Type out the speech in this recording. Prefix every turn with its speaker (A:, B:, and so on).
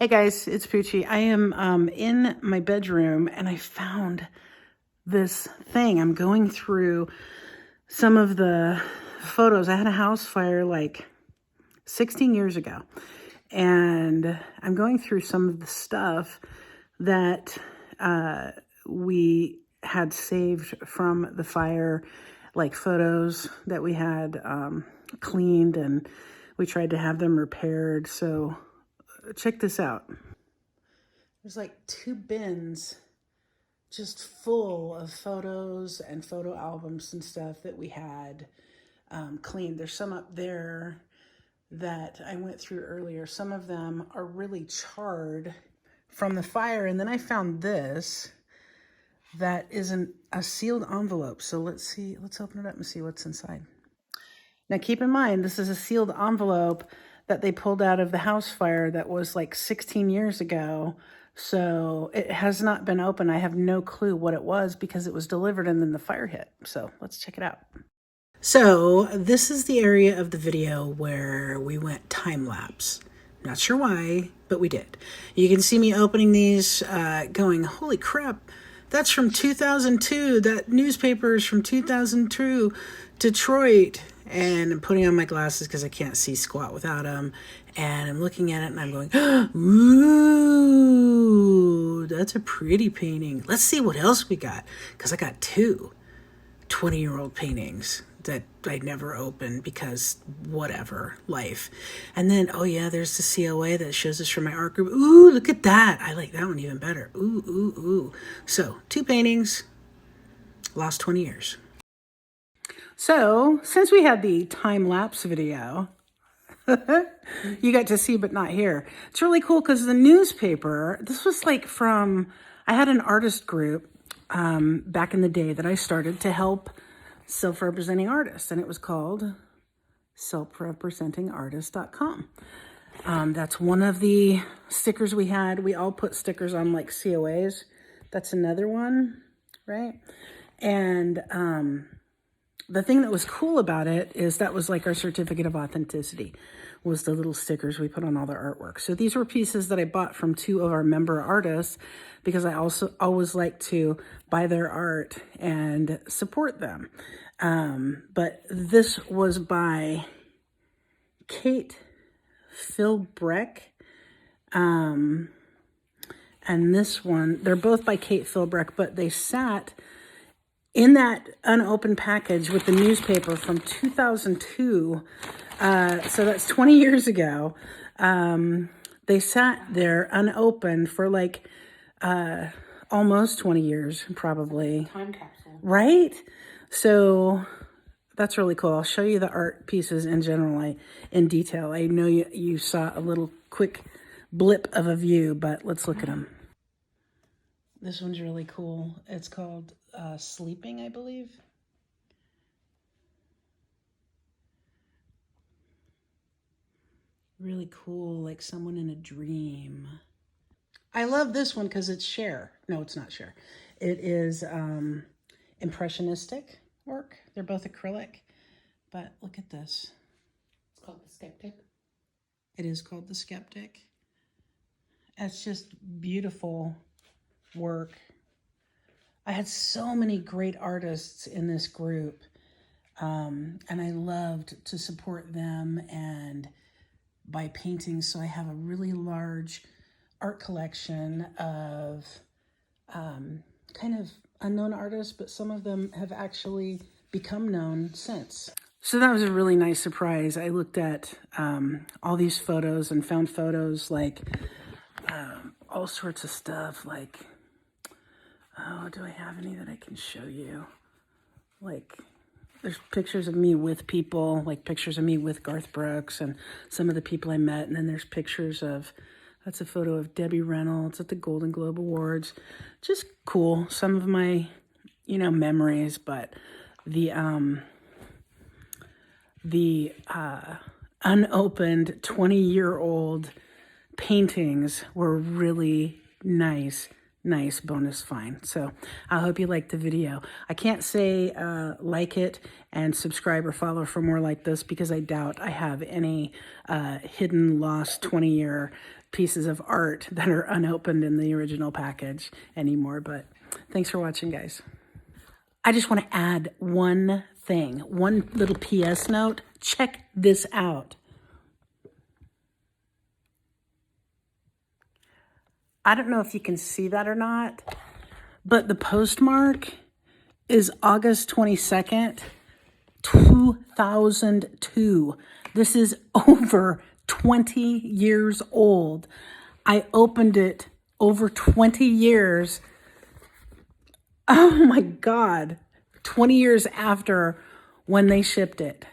A: Hey guys, it's Poochie. I am in my bedroom and I found this thing. I'm going through some of the photos. I had a house fire like 16 years ago, and I'm going through some of the stuff that we had saved from the fire, like photos that we had cleaned, and we tried to have them repaired. So check this out. There's like 2 bins just full of photos and photo albums and stuff that we had cleaned. There's some up there that I went through earlier. Some of them are really charred from the fire. And then I found this that isn't a sealed envelope. So let's see, let's open it up and see what's inside. Now keep in mind, this is a sealed envelope that they pulled out of the house fire that was like 16 years ago. So it has not been opened. I have no clue what it was because it was delivered and then the fire hit. So let's check it out. So this is the area of the video where we went time lapse. Not sure why, but we did. You can see me opening these going, holy crap, that's from 2002. That newspaper is from 2002, Detroit. And I'm putting on my glasses because I can't see squat without them. And I'm looking at it and I'm going, ooh, that's a pretty painting. Let's see what else we got. Because I got 2 20-year-old paintings that I never opened because whatever, life. And then, oh yeah, there's the COA that shows us from my art group. Ooh, look at that. I like that one even better. Ooh, ooh, ooh. So 2 paintings, lost 20 years. So since we had the time-lapse video, you got to see but not hear. It's really cool because the newspaper, this was like from, I had an artist group back in the day that I started to help self-representing artists, and it was called selfrepresentingartist.com. That's one of the stickers we had. We all put stickers on like COAs. That's another one, right? And the thing that was cool about it is that was like our certificate of authenticity, was the little stickers we put on all their artwork. So these were pieces that I bought from 2 of our member artists because I also always like to buy their art and support them. But this was by Kate Philbreck. And this one, they're both by Kate Philbreck, but they sat in that unopened package with the newspaper from 2002, so that's 20 years ago. They sat there unopened for like almost 20 years, probably.
B: Time capsule.
A: Right? So that's really cool. I'll show you the art pieces in general, in detail. I know you saw a little quick blip of a view, but let's look at them. This one's really cool. It's called Sleeping, I believe. Really cool, like someone in a dream. I love this one because it's Cher. No, it's not Cher. It is impressionistic work. They're both acrylic, but look at this.
B: It's called The Skeptic.
A: It is called The Skeptic. It's just beautiful work. I had so many great artists in this group, and I loved to support them and buy paintings. So I have a really large art collection of kind of unknown artists, but some of them have actually become known since. So that was a really nice surprise. I looked at all these photos and found photos like all sorts of stuff, like, oh, do I have any that I can show you? Like, there's pictures of me with people, like pictures of me with Garth Brooks and some of the people I met. And then there's pictures of, that's a photo of Debbie Reynolds at the Golden Globe Awards. Just cool. Some of my, memories, but the unopened 20-year-old paintings were really nice nice bonus find. So I hope you liked the video. I can't say like it and subscribe or follow for more like this because I doubt I have any hidden, lost 20-year pieces of art that are unopened in the original package anymore. But thanks for watching, guys. I just want to add one thing, one little PS note. Check this out. I don't know if you can see that or not, but the postmark is August 22nd, 2002. This is over 20 years old. I opened it over 20 years. Oh my God. 20 years after when they shipped it.